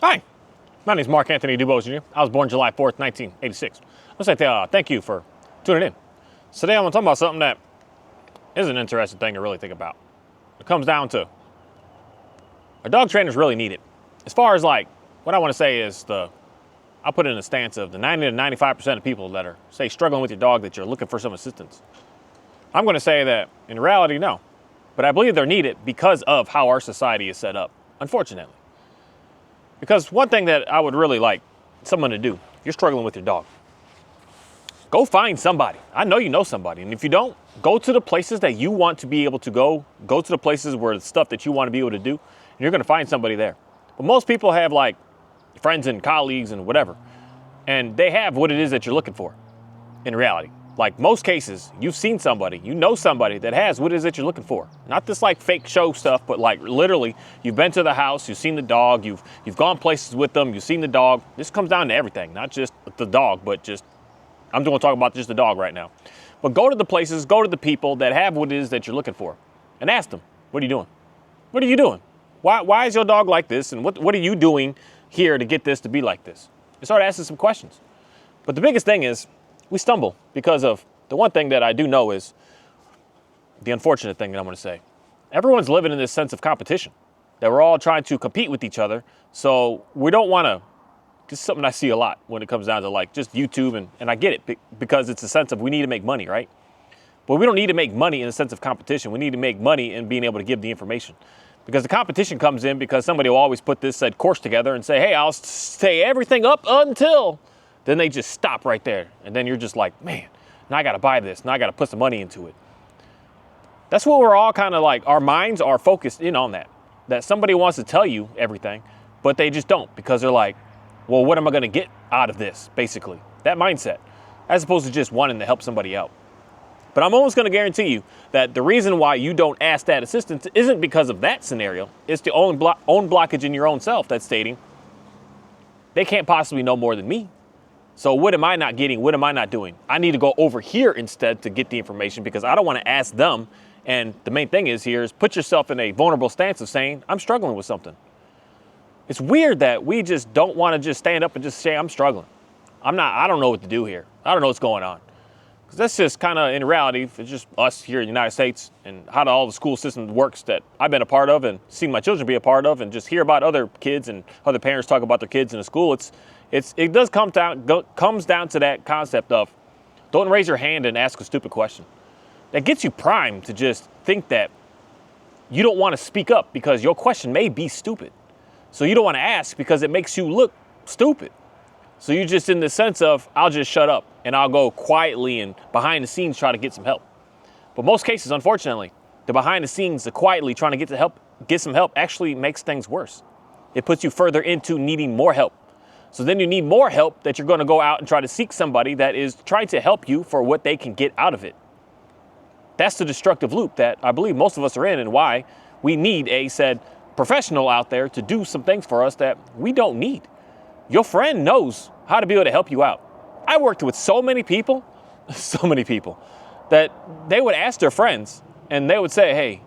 Hi, my name is Mark Anthony DuBose Jr. I was born July 4th, 1986. Let's say thank you for tuning in. So today I'm going to talk about something that is an interesting thing to really think about. It comes down to, are dog trainers really needed? As far as like, what I want to say is I'll put it in the stance of the 90 to 95% of people that are, say, struggling with your dog that you're looking for some assistance. I'm going to say that in reality, no. But I believe they're needed because of how our society is set up, unfortunately. Because one thing that I would really like someone to do, if you're struggling with your dog, go find somebody. I know you know somebody. And if you don't, go to the places that you want to be able to go. Go to the places where the stuff that you want to be able to do, and you're going to find somebody there. But most people have like friends and colleagues and whatever, and they have what it is that you're looking for in reality. Like most cases, you've seen somebody, you know somebody that has what it is that you're looking for. Not this like fake show stuff, but like literally you've been to the house, you've seen the dog, you've gone places with them, you've seen the dog. This comes down to everything, not just the dog, but just, I'm going to talk about just the dog right now. But go to the places, go to the people that have what it is that you're looking for and ask them, what are you doing? What are you doing? Why is your dog like this? And what are you doing here to get this to be like this? And start asking some questions. But the biggest thing is, we stumble because of the one thing that I do know is the unfortunate thing that I'm going to say. Everyone's living in this sense of competition, that we're all trying to compete with each other. So we don't want to, this is something I see a lot when it comes down to like just YouTube, and I get it because it's a sense of we need to make money, right? But we don't need to make money in the sense of competition. We need to make money in being able to give the information. Because the competition comes in because somebody will always put this said course together and say, hey, I'll stay everything up until... Then they just stop right there. And then you're just like, man, now I got to buy this. Now I got to put some money into it. That's what we're all kind of like, our minds are focused in on that somebody wants to tell you everything, but they just don't because they're like, well, what am I going to get out of this, basically? That mindset, as opposed to just wanting to help somebody out. But I'm almost going to guarantee you that the reason why you don't ask that assistance isn't because of that scenario. It's the own blockage in your own self that's stating, they can't possibly know more than me. So what am I not getting? What am I not doing? I need to go over here instead to get the information because I don't want to ask them. And the main thing is here is put yourself in a vulnerable stance of saying, I'm struggling with something. It's weird that we just don't want to just stand up and just say, I'm struggling. I don't know what to do here. I don't know what's going on. Because that's just kind of in reality, it's just us here in the United States and how all the school system works that I've been a part of and seen my children be a part of and just hear about other kids and other parents talk about their kids in the school. It does comes down to that concept of don't raise your hand and ask a stupid question. That gets you primed to just think that you don't want to speak up because your question may be stupid. So you don't want to ask because it makes you look stupid. So you're just in the sense of, I'll just shut up and I'll go quietly and behind the scenes try to get some help. But most cases, unfortunately, the behind the scenes, the quietly trying to get some help actually makes things worse. It puts you further into needing more help. So then you need more help that you're going to go out and try to seek somebody that is trying to help you for what they can get out of it. That's the destructive loop that I believe most of us are in and why we need a said professional out there to do some things for us that we don't need. Your friend knows how to be able to help you out. I worked with so many people, that they would ask their friends and they would say, hey,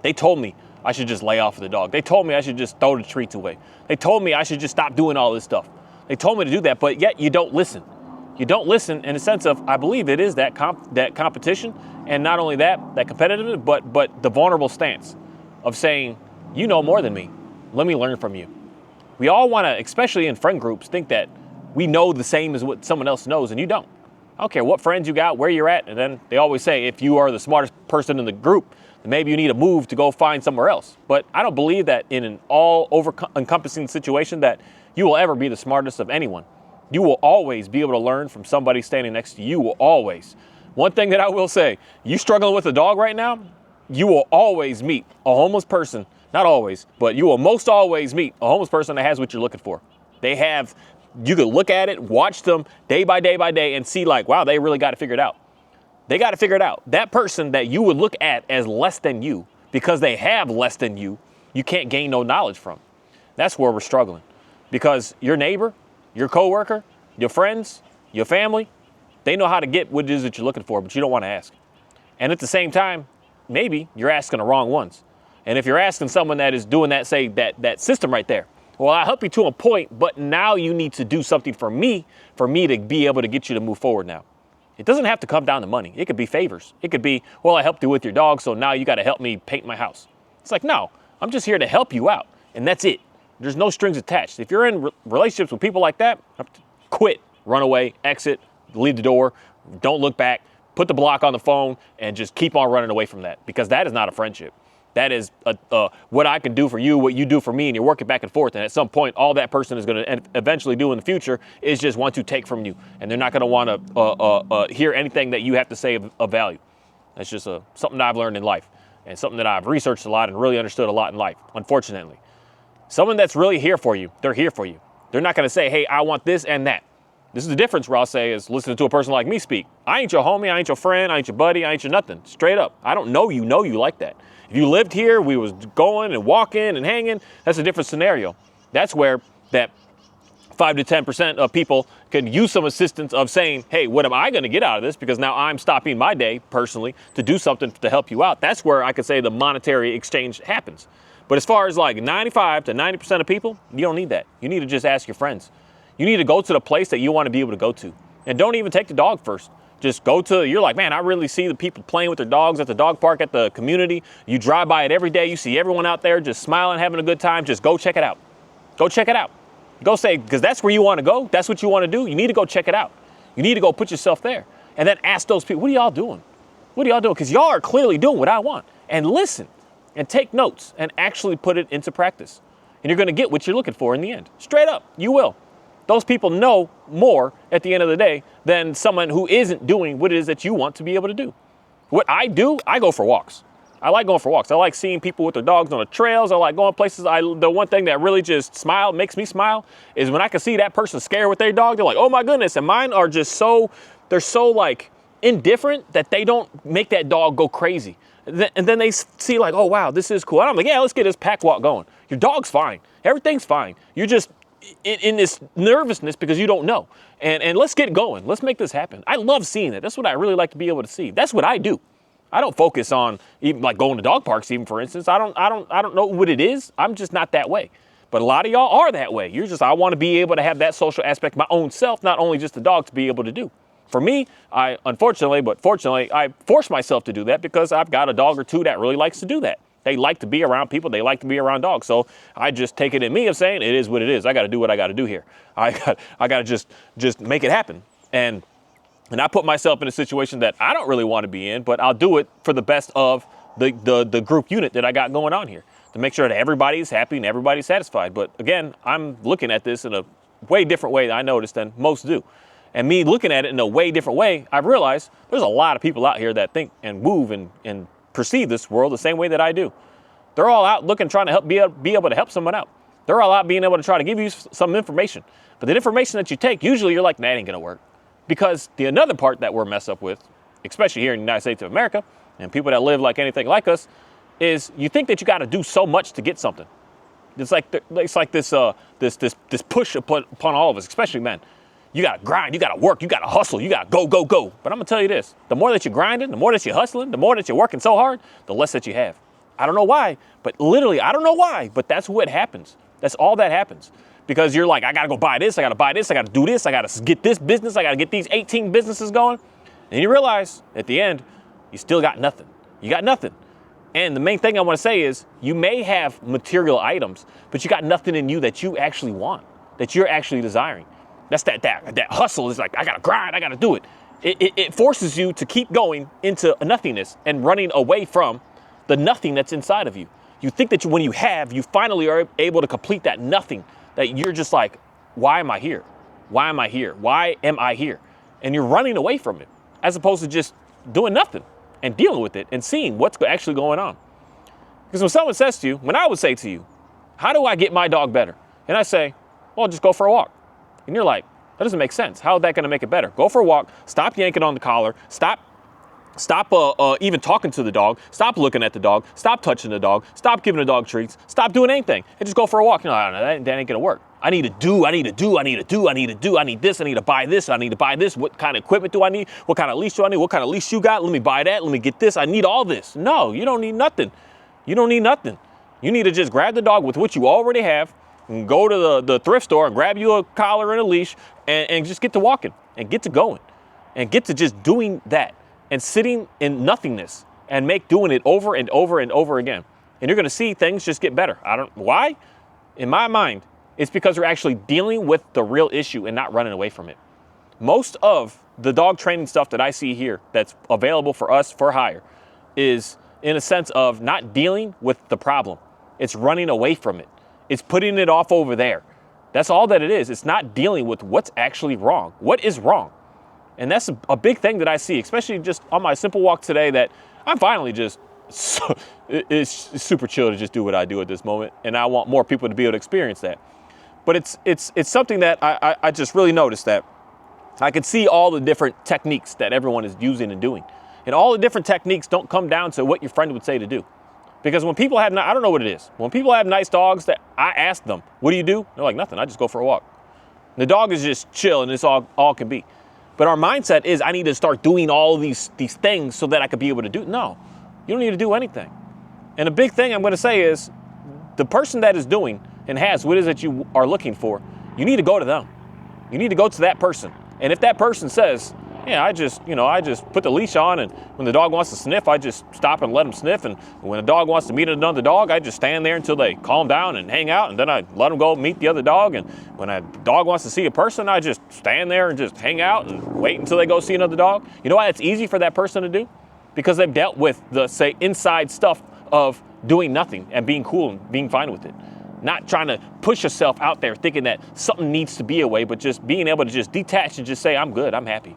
they told me I should just lay off of the dog. They told me I should just throw the treats away. They told me I should just stop doing all this stuff. They told me to do that, but yet you don't listen. You don't listen in the sense of, I believe it is that competition, and not only that competitiveness, but the vulnerable stance of saying, you know more than me. Let me learn from you. We all want to, especially in friend groups, think that we know the same as what someone else knows, and you don't. I don't care what friends you got, where you're at, and then they always say, if you are the smartest person in the group, then maybe you need to move to go find somewhere else. But I don't believe that in an all-encompassing situation that you will ever be the smartest of anyone. You will always be able to learn from somebody standing next to you. You will always. One thing that I will say, you struggling with a dog right now, you will always meet a homeless person. Not always, but you will most always meet a homeless person that has what you're looking for. You could look at it, watch them day by day by day and see like, wow, they really got it figured out. They got to figure it out. That person that you would look at as less than you because they have less than you can't gain no knowledge from. That's where we're struggling because your neighbor, your coworker, your friends, your family, they know how to get what it is that you're looking for, but you don't want to ask. And at the same time, maybe you're asking the wrong ones. And if you're asking someone that is doing that, say that system right there, Well, I help you to a point, but now you need to do something for me to be able to get you to move forward now. It doesn't have to come down to money. It could be favors. It could be, well, I helped you with your dog, so now you got to help me paint my house. It's like, no, I'm just here to help you out, and that's it. There's no strings attached. If you're in relationships with people like that, quit, run away, exit, leave the door, don't look back, put the block on the phone, and just keep on running away from that, because that is not a friendship. That is what I can do for you, what you do for me, and you're working back and forth. And at some point, all that person is going to eventually do in the future is just want to take from you. And they're not going to want to hear anything that you have to say of value. That's just something that I've learned in life, and something that I've researched a lot and really understood a lot in life, unfortunately. Someone that's really here for you, they're here for you. They're not going to say, hey, I want this and that. This is the difference where I'll say is listening to a person like me speak. I ain't your homie, I ain't your friend, I ain't your buddy, I ain't your nothing. Straight up. I don't know you like that. If you lived here, we was going and walking and hanging, that's a different scenario. That's where that 5 to 10% of people can use some assistance of saying, hey, what am I going to get out of this? Because now I'm stopping my day personally to do something to help you out. That's where I could say the monetary exchange happens. But as far as like 95 to 90% of people, you don't need that. You need to just ask your friends. You need to go to the place that you want to be able to go to. And don't even take the dog first. Just go to, you're like, man, I really see the people playing with their dogs at the dog park, at the community. You drive by it every day. You see everyone out there just smiling, having a good time. Just go check it out. Go check it out. Go say, because that's where you want to go. That's what you want to do. You need to go check it out. You need to go put yourself there. And then ask those people, what are y'all doing? What are y'all doing? Because y'all are clearly doing what I want. And listen and take notes and actually put it into practice. And you're going to get what you're looking for in the end. Straight up, you will. Those people know more at the end of the day than someone who isn't doing what it is that you want to be able to do. What I do, I go for walks. I like going for walks. I like seeing people with their dogs on the trails. I like going places. The one thing that really just makes me smile is when I can see that person scared with their dog. They're like, oh my goodness. And mine are just they're so like indifferent that they don't make that dog go crazy. And then they see like, oh wow, this is cool. And I'm like, yeah, let's get this pack walk going. Your dog's fine. Everything's fine. You're just in this nervousness because you don't know. And let's get going. Let's make this happen. I love seeing it. That's what I really like to be able to see. That's what I do. I don't focus on even like going to dog parks, even for instance. I don't know what it is. I'm just not that way. But a lot of y'all are that way. I want to be able to have that social aspect, my own self, not only just the dog, to be able to do. For me, fortunately, I force myself to do that because I've got a dog or two that really likes to do that. They like to be around people. They like to be around dogs. So I just take it in me of saying it is what it is. I got to do what I got to do here. I got to just make it happen. And I put myself in a situation that I don't really want to be in, but I'll do it for the best of the group unit that I got going on here to make sure that everybody's happy and everybody's satisfied. But again, I'm looking at this in a way different way, I noticed, than most do. And me looking at it in a way different way, I've realized there's a lot of people out here that think and move and perceive this world the same way that I do. They're all out looking, trying to help, be able to help someone out. They're all out being able to try to give you some information. But the information that you take, usually you're like, nah, that ain't gonna work. Because the another part that we're messed up with, especially here in the United States of America, and people that live like anything like us, is you think that you gotta do so much to get something. It's like this push upon all of us, especially men. You gotta grind, you gotta work, you gotta hustle, you gotta go. But I'm gonna tell you this, the more that you're grinding, the more that you're hustling, the more that you're working so hard, the less that you have. I don't know why, but literally, I don't know why, but that's what happens. That's all that happens. Because you're like, I gotta go buy this, I gotta do this, I gotta get this business, I gotta get these 18 businesses going. And you realize at the end, you still got nothing. You got nothing. And the main thing I wanna say is, you may have material items, but you got nothing in you that you actually want, that you're actually desiring. That's that hustle is like, I gotta grind, I gotta do it. It forces you to keep going into a nothingness and running away from the nothing that's inside of you. You think that when you finally are able to complete that nothing, that you're just like, why am I here? Why am I here? Why am I here? And you're running away from it, as opposed to just doing nothing and dealing with it and seeing what's actually going on. Because when someone says to you, when I would say to you, how do I get my dog better? And I say, well, just go for a walk. And you're like, that doesn't make sense. How is that going to make it better? Go for a walk, stop yanking on the collar, stop even talking to the dog, stop looking at the dog, stop touching the dog, stop giving the dog treats, stop doing anything, and just go for a walk. No, that ain't going to work. I need this, I need to buy this. What kind of equipment do I need? What kind of leash do I need? What kind of leash you got? Let me buy that. Let me get this. I need all this. No, you don't need nothing. You don't need nothing. You need to just grab the dog with what you already have, and go to the thrift store and grab you a collar and a leash and just get to walking and get to going and get to just doing that and sitting in nothingness and doing it over and over and over again. And you're going to see things just get better. Why? In my mind, it's because we're actually dealing with the real issue and not running away from it. Most of the dog training stuff that I see here that's available for us for hire is in a sense of not dealing with the problem. It's running away from it. It's putting it off over there. That's all that it is. It's not dealing with what's actually wrong. What is wrong? And that's a big thing that I see, especially just on my simple walk today, that I'm finally just, it's super chill to just do what I do at this moment. And I want more people to be able to experience that. But it's something that I just really noticed that I can see all the different techniques that everyone is using and doing. And all the different techniques don't come down to what your friend would say to do. Because when people have, I don't know what it is. When people have nice dogs, that I ask them, what do you do? They're like, nothing, I just go for a walk. The dog is just chill and it's all can be. But our mindset is, I need to start doing all these things so that I could be able to do. No, you don't need to do anything. And a big thing I'm going to say is, the person that is doing and has what it is that you are looking for, you need to go to them. You need to go to that person. And if that person says, yeah, I just put the leash on, and when the dog wants to sniff, I just stop and let him sniff. And when a dog wants to meet another dog, I just stand there until they calm down and hang out, and then I let them go meet the other dog. And when a dog wants to see a person, I just stand there and just hang out and wait until they go see another dog. You know why it's easy for that person to do? Because they've dealt with the, say, inside stuff of doing nothing and being cool and being fine with it. Not trying to push yourself out there thinking that something needs to be a way, but just being able to just detach and just say, I'm good, I'm happy,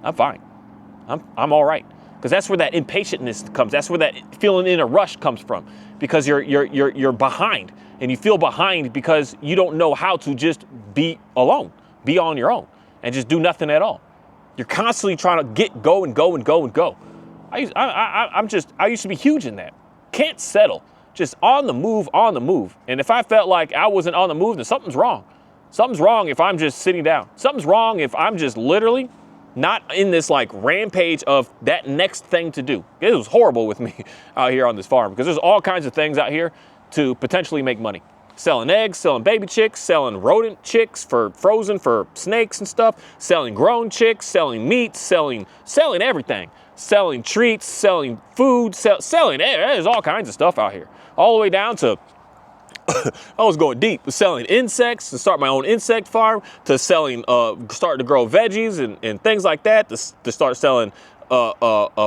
I'm fine, I'm all right. Because that's where that impatientness comes. That's where that feeling in a rush comes from. Because you're behind, and you feel behind because you don't know how to just be alone, be on your own, and just do nothing at all. You're constantly trying to go and go and go and go. I used to be huge in that. Can't settle. Just on the move. And if I felt like I wasn't on the move, then something's wrong. Something's wrong if I'm just sitting down. Something's wrong if I'm just literally not in this like rampage of that next thing to do. It was horrible with me out here on this farm, because there's all kinds of things out here to potentially make money. Selling eggs, selling baby chicks, selling rodent chicks for frozen for snakes and stuff, selling grown chicks, selling meat, selling everything. Selling treats, selling food, selling, there's all kinds of stuff out here. All the way down to, I was going deep, selling insects, to start my own insect farm, to selling, starting to grow veggies and things like that, to start selling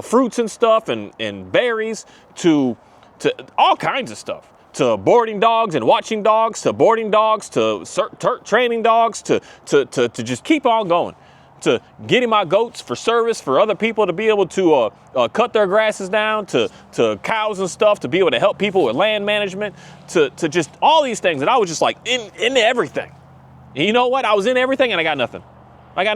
fruits and stuff and berries, to all kinds of stuff. To boarding dogs and watching dogs, to boarding dogs, to training dogs, to just keep on going. To getting my goats for service for other people to be able to cut their grasses down, to cows and stuff, to be able to help people with land management, to just all these things. And I was just like in everything. And you know what? I was in everything and I got nothing. I got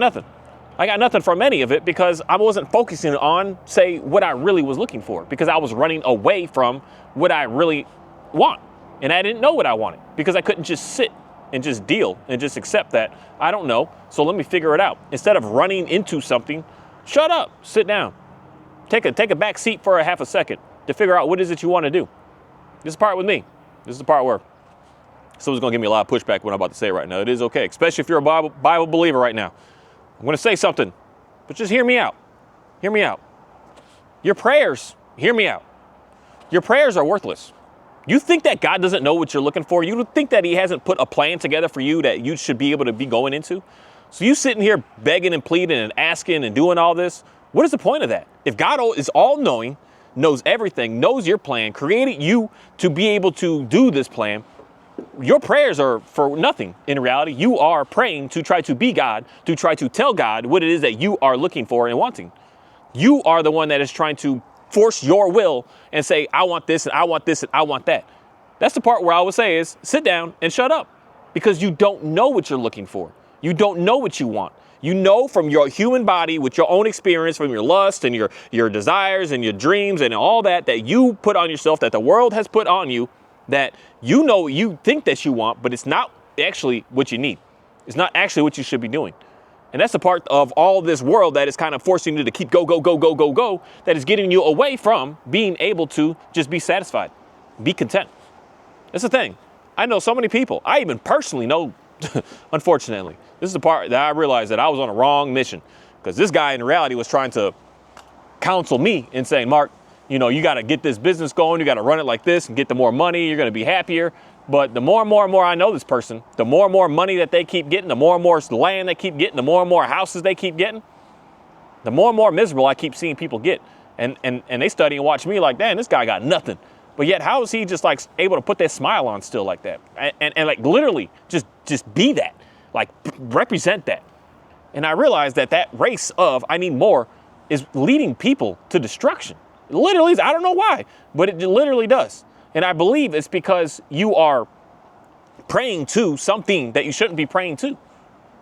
nothing from any of it, because I wasn't focusing on, say, what I really was looking for, because I was running away from what I really want. And I didn't know what I wanted, because I couldn't just sit and just deal and just accept that I don't know, so let me figure it out. Instead of running into something, shut up, sit down, take a back seat for a half a second to figure out what is it you want to do. This is the part with me. This is the part where someone's going to give me a lot of pushback when I'm about to say it right now. It is okay, especially if you're a Bible believer right now. I'm going to say something, but just hear me out. Hear me out. Your prayers, hear me out. Your prayers are worthless. You think that God doesn't know what you're looking for? You think that he hasn't put a plan together for you that you should be able to be going into? So you sitting here begging and pleading and asking and doing all this, what is the point of that? If God is all-knowing, knows everything, knows your plan, created you to be able to do this plan, your prayers are for nothing. In reality, you are praying to try to be God, to try to tell God what it is that you are looking for and wanting. You are the one that is trying to force your will and say, I want this and I want this and I want that. That's the part where I would say is sit down and shut up, because you don't know what you're looking for. You don't know what you want. You know from your human body, with your own experience, from your lust and your desires and your dreams and all that you put on yourself, that the world has put on you, that you know you think that you want, but it's not actually what you need. It's not actually what you should be doing. And that's the part of all this world that is kind of forcing you to keep go, that is getting you away from being able to just be satisfied, be content. That's the thing. I know so many people. I even personally know, unfortunately, this is the part that I realized that I was on a wrong mission, because this guy in reality was trying to counsel me and saying, Mark, you know, you got to get this business going. You got to run it like this and get the more money. You're going to be happier. But the more and more and more I know this person, the more and more money that they keep getting, the more and more land they keep getting, the more and more houses they keep getting, the more and more miserable I keep seeing people get. And they study and watch me like, damn, this guy got nothing. But yet, how is he just like able to put that smile on still like that? And like literally just be that, like represent that. And I realized that race of I need more is leading people to destruction. It literally is. I don't know why, but it literally does. And I believe it's because you are praying to something that you shouldn't be praying to.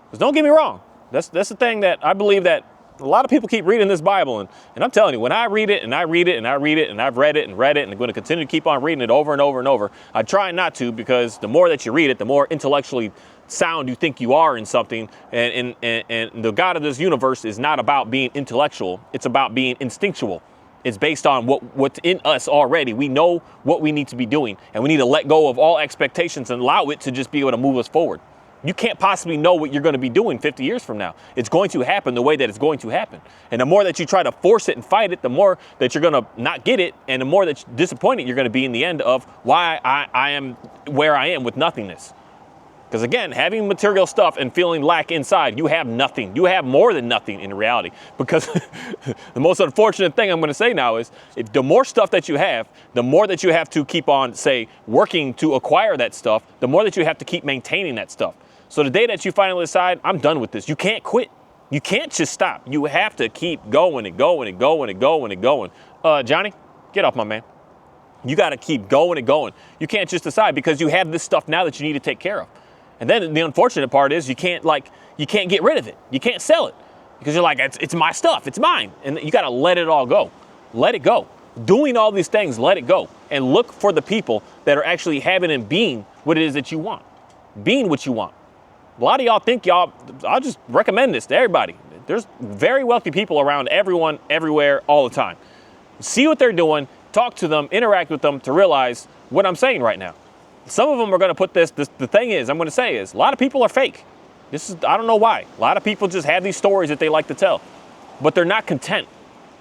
Because don't get me wrong. That's the thing that I believe that a lot of people keep reading this Bible. And I'm telling you, when I read it and I read it and I read it and I've read it and I'm going to continue to keep on reading it over and over and over. I try not to, because the more that you read it, the more intellectually sound you think you are in something. And the God of this universe is not about being intellectual. It's about being instinctual. It's based on what's in us already. We know what we need to be doing, and we need to let go of all expectations and allow it to just be able to move us forward. You can't possibly know what you're going to be doing 50 years from now. It's going to happen the way that it's going to happen. And the more that you try to force it and fight it, the more that you're going to not get it, and the more that you're disappointed you're going to be in the end of why I am where I am with nothingness. Because again, having material stuff and feeling lack inside, you have nothing. You have more than nothing in reality. Because the most unfortunate thing I'm going to say now is, if the more stuff that you have, the more that you have to keep on, say, working to acquire that stuff, the more that you have to keep maintaining that stuff. So the day that you finally decide, I'm done with this, you can't quit. You can't just stop. You have to keep going and going and going and going and going. Johnny, get off my man. You got to keep going and going. You can't just decide, because you have this stuff now that you need to take care of. And then the unfortunate part is you can't get rid of it. You can't sell it, because you're like, it's my stuff. It's mine. And you got to let it all go. Let it go. Doing all these things, let it go. And look for the people that are actually having and being what it is that you want. Being what you want. A lot of y'all think I'll just recommend this to everybody. There's very wealthy people around everyone, everywhere, all the time. See what they're doing, talk to them, interact with them to realize what I'm saying right now. Some of them are going to put this, the thing is, I'm going to say is, a lot of people are fake. I don't know why. A lot of people just have these stories that they like to tell, but they're not content.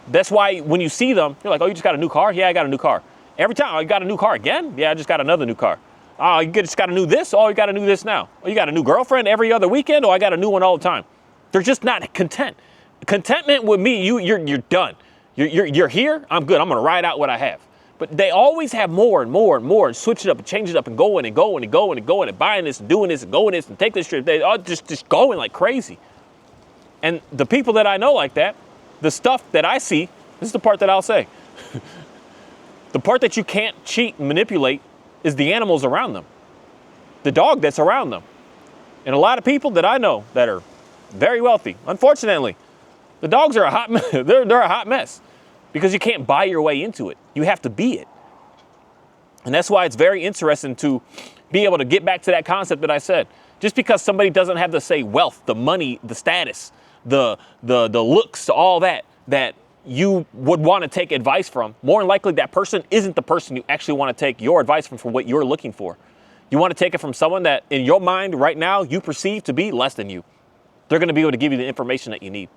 That's why when you see them, you're like, oh, you just got a new car? Yeah, I got a new car. Every time, oh, you got a new car again? Yeah, I just got another new car. Oh, you just got a new this? Oh, you got a new this now. Oh, you got a new girlfriend every other weekend? Oh, I got a new one all the time. They're just not content. Contentment with me, you're done. You're here, I'm good. I'm going to ride out what I have. But they always have more and more and more, and switch it up and change it up and going and going and going and going and buying this and doing this and going this and take this trip. They are just going like crazy. And the people that I know like that, the stuff that I see, this is the part that I'll say. The part that you can't cheat and manipulate is the animals around them. The dog that's around them. And a lot of people that I know that are very wealthy, unfortunately, the dogs are a hot mess. They're a hot mess. Because you can't buy your way into it. You have to be it. And that's why it's very interesting to be able to get back to that concept that I said. Just because somebody doesn't have the, say, wealth, the money, the status, the looks, all that you would want to take advice from, more than likely that person isn't the person you actually want to take your advice from for what you're looking for. You want to take it from someone that in your mind right now you perceive to be less than you. They're going to be able to give you the information that you need.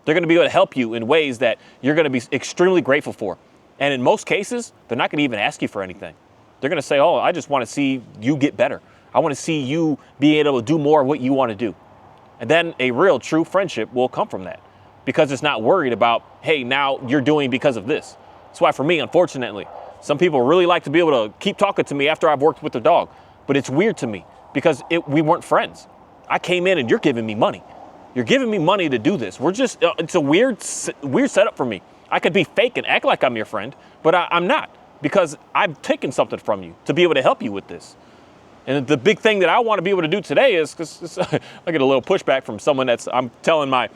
They're going to be able to help you in ways that you're going to be extremely grateful for. And in most cases, they're not going to even ask you for anything. They're going to say, oh, I just want to see you get better. I want to see you be able to do more of what you want to do. And then a real true friendship will come from that, because it's not worried about, hey, now you're doing because of this. That's why for me, unfortunately, some people really like to be able to keep talking to me after I've worked with their dog. But it's weird to me because we weren't friends. I came in and you're giving me money. You're giving me money to do this. We're just, it's a weird setup for me. I could be fake and act like I'm your friend, but I'm not, because I've taken something from you to be able to help you with this. And the big thing that I want to be able to do today is, because I get a little pushback from someone I'm telling my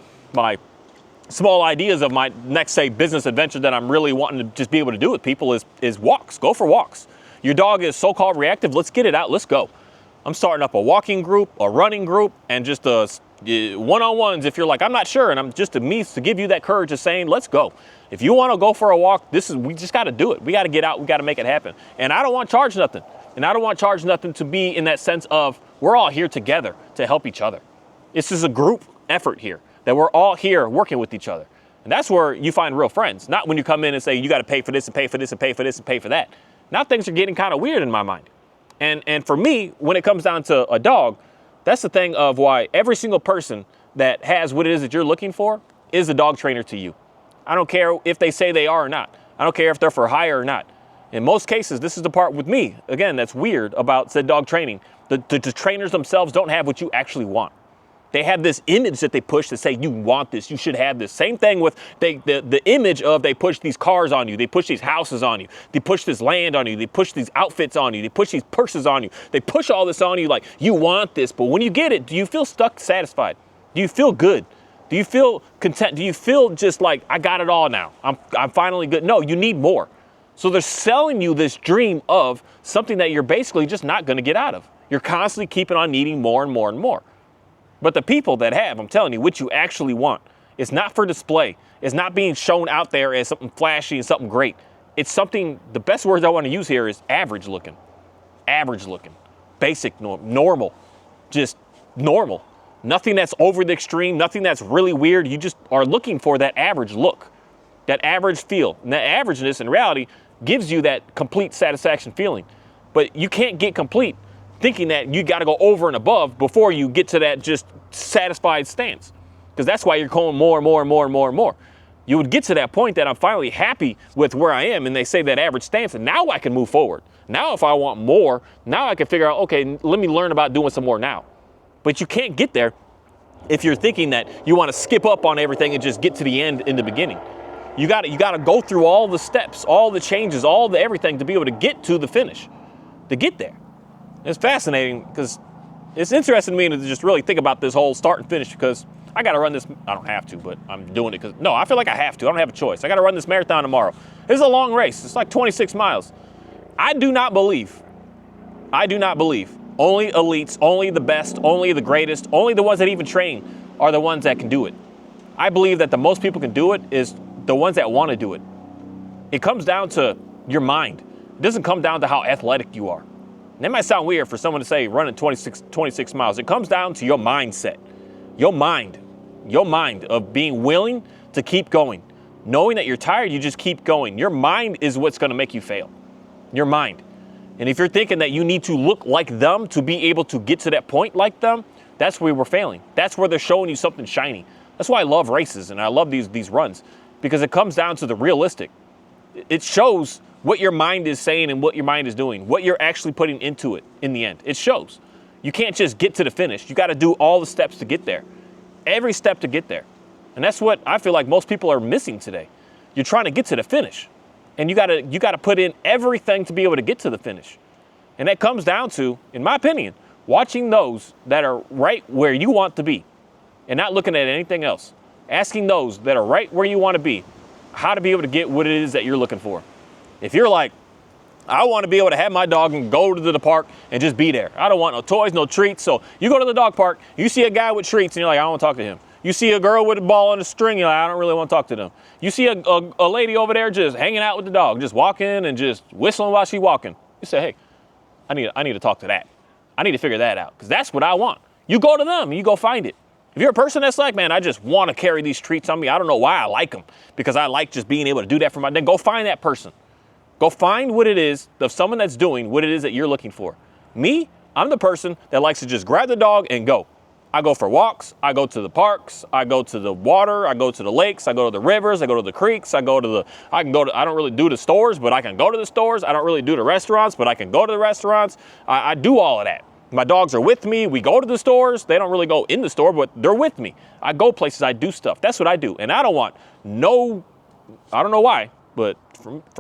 small ideas of my next, say, business adventure that I'm really wanting to just be able to do with people is walks. Go for walks. Your dog is so-called reactive. Let's get it out. Let's go. I'm starting up a walking group, a running group, and just one-on-ones if you're like, I'm not sure, and I'm just a means to give you that courage of saying, let's go. If you want to go for a walk, we just got to do it. We got to get out. We got to make it happen. And I don't want to charge nothing. And I don't want Charge Nothing to be in that sense of we're all here together to help each other. This is a group effort here, that we're all here working with each other. And that's where you find real friends, not when you come in and say, you got to pay for this and pay for this and pay for this and pay for that. Now things are getting kind of weird in my mind. And for me, when it comes down to a dog, that's the thing of why every single person that has what it is that you're looking for is a dog trainer to you. I don't care if they say they are or not. I don't care if they're for hire or not. In most cases, this is the part with me, again, that's weird about said dog training. The trainers themselves don't have what you actually want. They have this image that they push to say, you want this, you should have this. Same thing with the image of they push these cars on you, they push these houses on you, they push this land on you, they push these outfits on you, they push these purses on you. They push all this on you like, you want this, but when you get it, do you feel stuck, satisfied? Do you feel good? Do you feel content? Do you feel just like, I got it all now, I'm finally good? No, you need more. So they're selling you this dream of something that you're basically just not gonna get out of. You're constantly keeping on needing more and more and more. But the people that have, I'm telling you, what you actually want, it's not for display. It's not being shown out there as something flashy and something great. It's something, the best words I want to use here is average looking, basic, normal, just normal. Nothing that's over the extreme, nothing that's really weird. You just are looking for that average look, that average feel. And that averageness in reality gives you that complete satisfaction feeling. But you can't get complete thinking that you got to go over and above before you get to that just satisfied stance. Because that's why you're going more and more and more and more and more. You would get to that point that I'm finally happy with where I am, and they say that average stance, and now I can move forward. Now if I want more, now I can figure out, okay, let me learn about doing some more now. But you can't get there if you're thinking that you want to skip up on everything and just get to the end in the beginning. You got to go through all the steps, all the changes, all the everything to be able to get to the finish, to get there. It's fascinating because it's interesting to me to just really think about this whole start and finish, because I got to run this. I don't have to, but I'm doing it because, no, I feel like I have to. I don't have a choice. I got to run this marathon tomorrow. This is a long race. It's like 26 miles. I do not believe only elites, only the best, only the greatest, only the ones that even train are the ones that can do it. I believe that the most people can do it is the ones that want to do it. It comes down to your mind. It doesn't come down to how athletic you are. And that might sound weird for someone to say running 26 miles. It comes down to your mindset, your mind of being willing to keep going. Knowing that you're tired, you just keep going. Your mind is what's going to make you fail. Your mind. And if you're thinking that you need to look like them to be able to get to that point like them, that's where we're failing. That's where they're showing you something shiny. That's why I love races and I love these runs, because it comes down to the realistic. It shows what your mind is saying and what your mind is doing, what you're actually putting into it in the end. It shows. You can't just get to the finish. You got to do all the steps to get there. Every step to get there. And that's what I feel like most people are missing today. You're trying to get to the finish. And you got to put in everything to be able to get to the finish. And that comes down to, in my opinion, watching those that are right where you want to be and not looking at anything else. Asking those that are right where you want to be how to be able to get what it is that you're looking for. If you're like, I want to be able to have my dog and go to the park and just be there. I don't want no toys, no treats. So you go to the dog park, you see a guy with treats and you're like, I don't want to talk to him. You see a girl with a ball on a string, you're like, I don't really want to talk to them. You see a lady over there just hanging out with the dog, just walking and just whistling while she's walking. You say, hey, I need to talk to that. I need to figure that out because that's what I want. You go to them and you go find it. If you're a person that's like, man, I just want to carry these treats on me. I don't know why I like them, because I like just being able to do that for my, then go find that person. Go find what it is of someone that's doing what it is that you're looking for. Me, I'm the person that likes to just grab the dog and go. I go for walks. I go to the parks. I go to the water. I go to the lakes. I go to the rivers. I go to the creeks. I don't really do the stores, but I can go to the stores. I don't really do the restaurants, but I can go to the restaurants. I do all of that. My dogs are with me. We go to the stores. They don't really go in the store, but they're with me. I go places. I do stuff. That's what I do. And I don't want I don't know why, but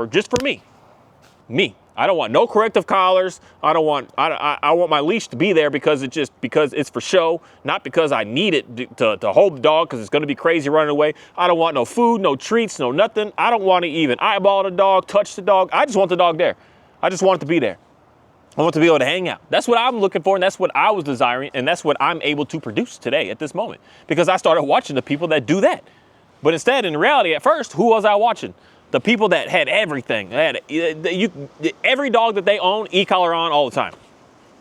just for me. I don't want no corrective collars. I want my leash to be there because it's for show, not because I need it to hold the dog because it's going to be crazy running away. I don't want no food, no treats, no nothing. I don't want to even eyeball the dog, touch the dog. I just want the dog there. I just want it to be there. I want to be able to hang out. That's what I'm looking for, and that's what I was desiring, and that's what I'm able to produce today at this moment, because I started watching the people that do that. But instead, in reality, at first, who was I watching? The people that had everything, every dog that they own, e-collar on all the time.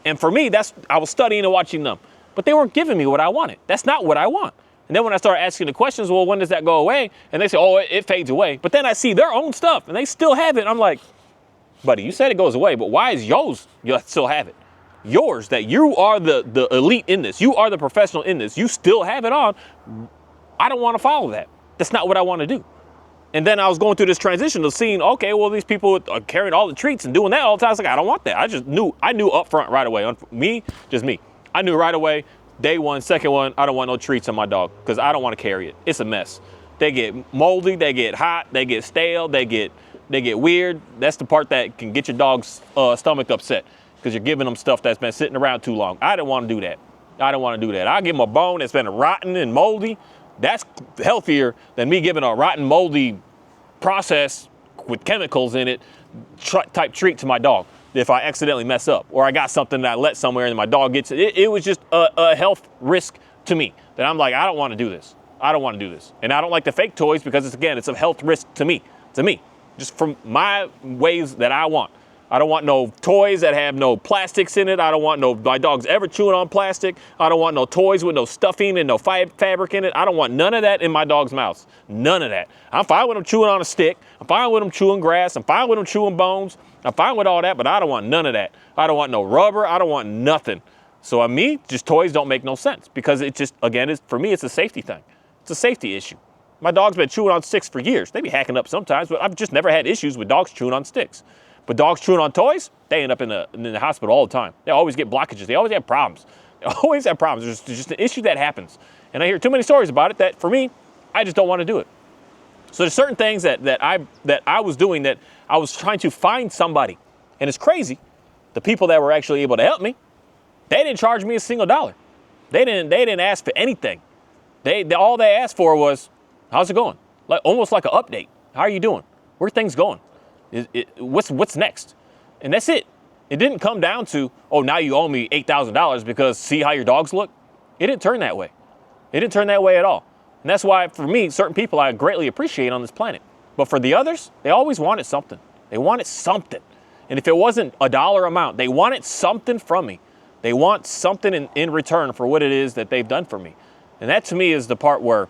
And for me, I was studying and watching them, but they weren't giving me what I wanted. That's not what I want. And then when I start asking the questions, well, when does that go away? And they say, oh, it fades away. But then I see their own stuff and they still have it. I'm like, buddy, you said it goes away, but why is yours you still have it? Yours, that you are the elite in this. You are the professional in this. You still have it on. I don't want to follow that. That's not what I want to do. And then I was going through this transition of seeing, okay, well, these people are carrying all the treats and doing that all the time. I was like, I don't want that. I knew up front right away. Just me. I knew right away, day one, second one, I don't want no treats on my dog because I don't want to carry it. It's a mess. They get moldy, they get hot, they get stale, they get weird. That's the part that can get your dog's stomach upset because you're giving them stuff that's been sitting around too long. I didn't want to do that. I give them a bone that's been rotten and moldy. That's healthier than me giving a rotten, moldy process with chemicals in it type treat to my dog if I accidentally mess up or I got something that I let somewhere and my dog gets it. It was just a health risk to me that I'm like, I don't want to do this. I don't want to do this. And I don't like the fake toys because it's a health risk to me, just from my ways that I want. I don't want no toys that have no plastics in it. I don't want my dogs ever chewing on plastic. I don't want no toys with no stuffing and no fabric in it. I don't want none of that in my dog's mouth. None of that. I'm fine with them chewing on a stick. I'm fine with them chewing grass. I'm fine with them chewing bones. I'm fine with all that, but I don't want none of that. I don't want no rubber. I don't want nothing. So on me, just toys don't make no sense because it just, again, for me, it's a safety thing. It's a safety issue. My dog's been chewing on sticks for years. They be hacking up sometimes, but I've just never had issues with dogs chewing on sticks. But dogs chewing on toys, they end up in the hospital all the time. They always get blockages. They always have problems. There's just an issue that happens. And I hear too many stories about it that, for me, I just don't want to do it. So there's certain things that I was doing that I was trying to find somebody. And it's crazy. The people that were actually able to help me, they didn't charge me a single dollar. They didn't ask for anything. All they asked for was, how's it going? Almost like an update. How are you doing? Where are things going? What's next? And that's it. It didn't come down to, oh, now you owe me $8,000 because see how your dogs look? It didn't turn that way. It didn't turn that way at all. And that's why, for me, certain people I greatly appreciate on this planet. But for the others, they always wanted something. They wanted something. And if it wasn't a dollar amount, they wanted something from me. They want something in return for what it is that they've done for me. And that, to me, is the part where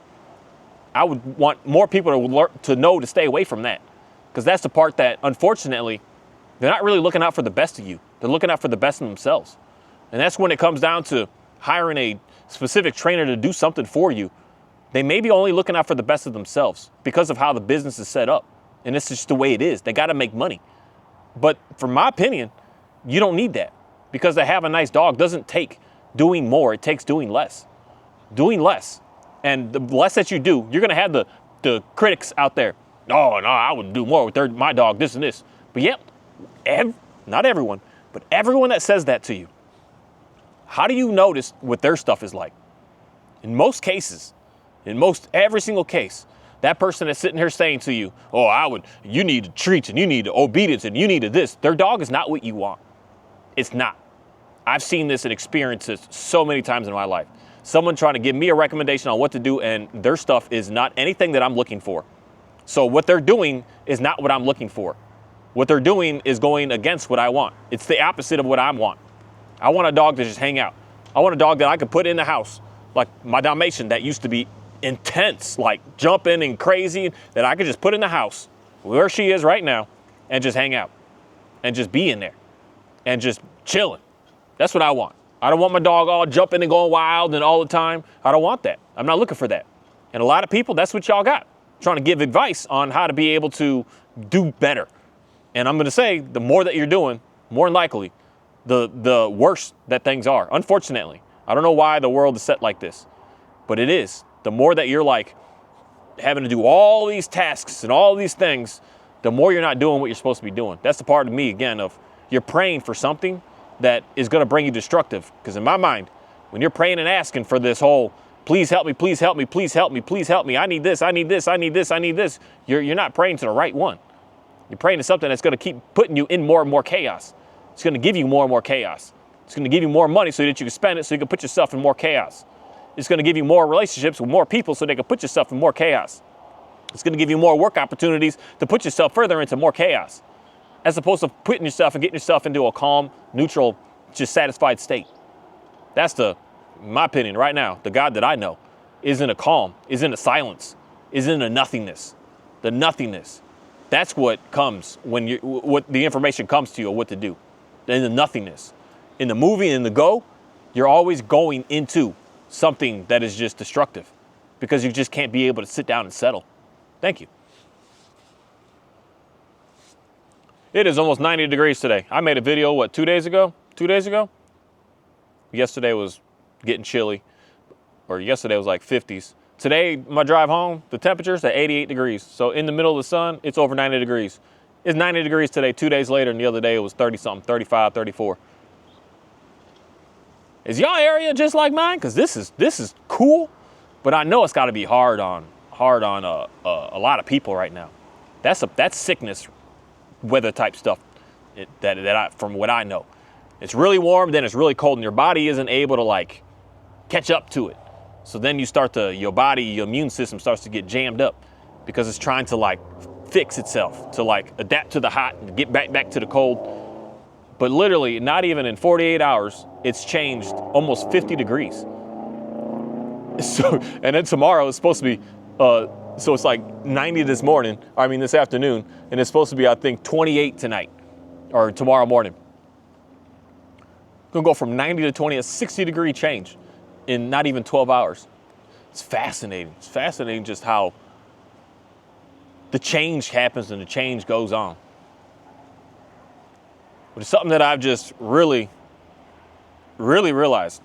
I would want more people to know to stay away from that. Because that's the part that, unfortunately, they're not really looking out for the best of you. They're looking out for the best of themselves. And that's when it comes down to hiring a specific trainer to do something for you. They may be only looking out for the best of themselves because of how the business is set up. And it's just the way it is. They got to make money. But from my opinion, you don't need that. Because to have a nice dog doesn't take doing more. It takes doing less. Doing less. And the less that you do, you're going to have the critics out there. Oh, no, I would do more with my dog, this and this. But yep, not everyone, but everyone that says that to you, how do you notice what their stuff is like? In most cases, every single case, that person that's sitting here saying to you, oh, you need treats and you need obedience and you need this, their dog is not what you want. It's not. I've seen this and experienced this so many times in my life. Someone trying to give me a recommendation on what to do and their stuff is not anything that I'm looking for. So what they're doing is not what I'm looking for. What they're doing is going against what I want. It's the opposite of what I want. I want a dog to just hang out. I want a dog that I could put in the house, like my Dalmatian that used to be intense, like jumping and crazy, that I could just put in the house where she is right now and just hang out and just be in there and just chilling. That's what I want. I don't want my dog all jumping and going wild and all the time. I don't want that. I'm not looking for that. And a lot of people, that's what y'all got. Trying to give advice on how to be able to do better. And I'm going to say the more that you're doing, more than likely, the worse that things are. Unfortunately, I don't know why the world is set like this, but it is. The more that you're like having to do all these tasks and all these things, the more you're not doing what you're supposed to be doing. That's the part of me, again, of you're praying for something that is going to bring you destructive. Because in my mind, when you're praying and asking for this whole, please help me, please help me, please help me, please help me, I need this, I need this, I need this, I need this, you're not praying to the right one. You're praying to something that's going to keep putting you in more and more chaos. It's going to give you more and more chaos. It's going to give you more money so that you can spend it so you can put yourself in more chaos. It's going to give you more relationships with more people so they can put yourself in more chaos. It's going to give you more work opportunities to put yourself further into more chaos, as opposed to putting yourself and getting yourself into a calm, neutral, just satisfied state. That's my opinion right now. The God that I know is in a calm, is in a silence, is in a nothingness. The nothingness. That's what comes when what the information comes to you or what to do. In the nothingness. In the movie, in the go, you're always going into something that is just destructive because you just can't be able to sit down and settle. Thank you. It is almost 90 degrees today. I made a video, 2 days ago? 2 days ago? Yesterday was getting chilly, or yesterday was like 50s. Today, my drive home, the temperature's at 88 degrees. So in the middle of the sun, it's over 90 degrees. It's 90 degrees today, 2 days later, and the other day it was 30 something, 35, 34. Is y'all area just like mine? Because this is cool, but I know it's got to be hard on a lot of people right now. That's sickness weather type stuff from what I know. It's really warm, then it's really cold, and your body isn't able to like catch up to it. So then your immune system starts to get jammed up because it's trying to like fix itself, to like adapt to the hot and get back to the cold. But literally, not even in 48 hours, it's changed almost 50 degrees. So, and then tomorrow it's supposed to be, so it's like 90 this afternoon, and it's supposed to be, I think, 28 tonight or tomorrow morning. Gonna go from 90 to 20, a 60 degree change in not even 12 hours. It's fascinating. It's fascinating just how the change happens and the change goes on. But it's something that I've just really, really realized.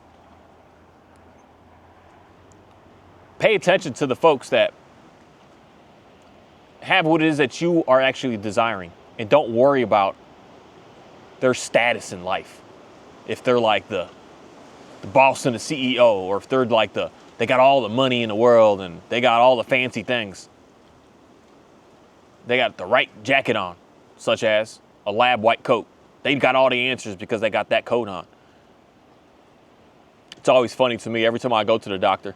Pay attention to the folks that have what it is that you are actually desiring, and don't worry about their status in life. If they're like the boss and the CEO, or if they're like they got all the money in the world and they got all the fancy things. They got the right jacket on, such as a lab white coat. They've got all the answers because they got that coat on. It's always funny to me, every time I go to the doctor,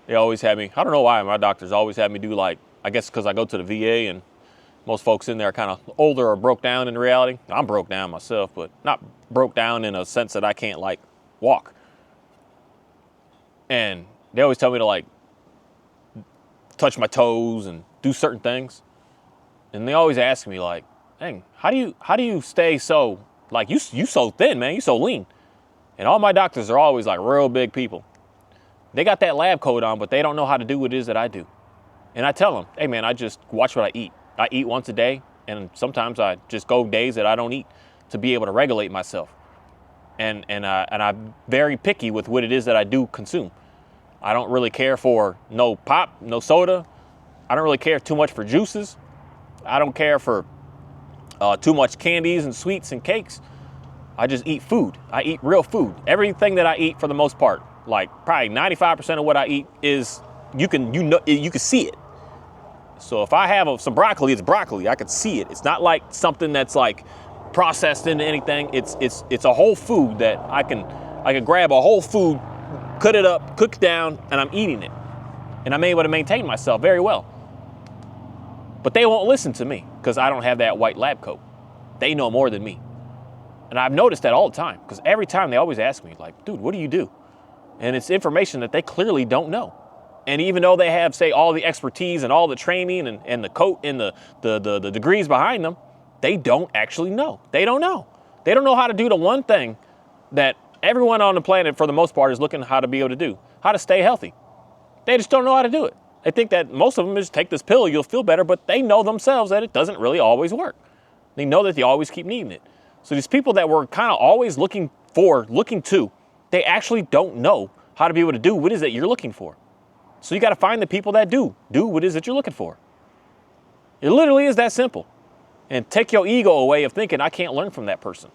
they always have me, I don't know why my doctors always have me do I guess because I go to the VA and most folks in there are kind of older or broke down in reality. I'm broke down myself, but not broke down in a sense that I can't walk. And they always tell me to touch my toes and do certain things. And they always ask me dang, how do you stay so, you so thin, man, you so lean. And all my doctors are always real big people. They got that lab coat on, but they don't know how to do what it is that I do. And I tell them, hey man, I just watch what I eat. I eat once a day, and sometimes I just go days that I don't eat to be able to regulate myself. And I'm very picky with what it is that I do consume. I don't really care for no pop, no soda. I don't really care too much for juices. I don't care for too much candies and sweets and cakes. I just eat food. I eat real food. Everything that I eat, for the most part, probably 95% of what I eat is you can see it. So if I have some broccoli, it's broccoli. I can see it. It's not like something that's processed into anything. It's a whole food that I can grab a whole food, cut it up, cook it down, and I'm eating it. And I'm able to maintain myself very well. But they won't listen to me because I don't have that white lab coat. They know more than me. And I've noticed that all the time, because every time they always ask me, dude, what do you do? And it's information that they clearly don't know. And even though they have, say, all the expertise and all the training and the coat and the degrees behind them, they don't actually know. They don't know. They don't know how to do the one thing that everyone on the planet, for the most part, is looking how to be able to do, how to stay healthy. They just don't know how to do it. They think that most of them just take this pill, you'll feel better, but they know themselves that it doesn't really always work. They know that they always keep needing it. So these people that we're kind of always looking to, they actually don't know how to be able to do what it is that you're looking for. So you got to find the people that do what it is that you're looking for. It literally is that simple. And take your ego away of thinking, I can't learn from that person.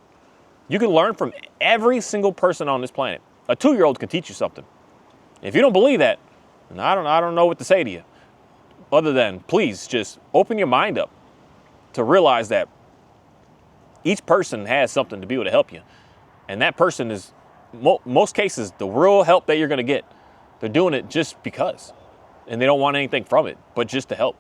You can learn from every single person on this planet. A 2-year-old can teach you something. If you don't believe that, then I don't know what to say to you. Other than, please just open your mind up to realize that each person has something to be able to help you. And that person is, most cases, the real help that you're going to get. They're doing it just because. And they don't want anything from it, but just to help.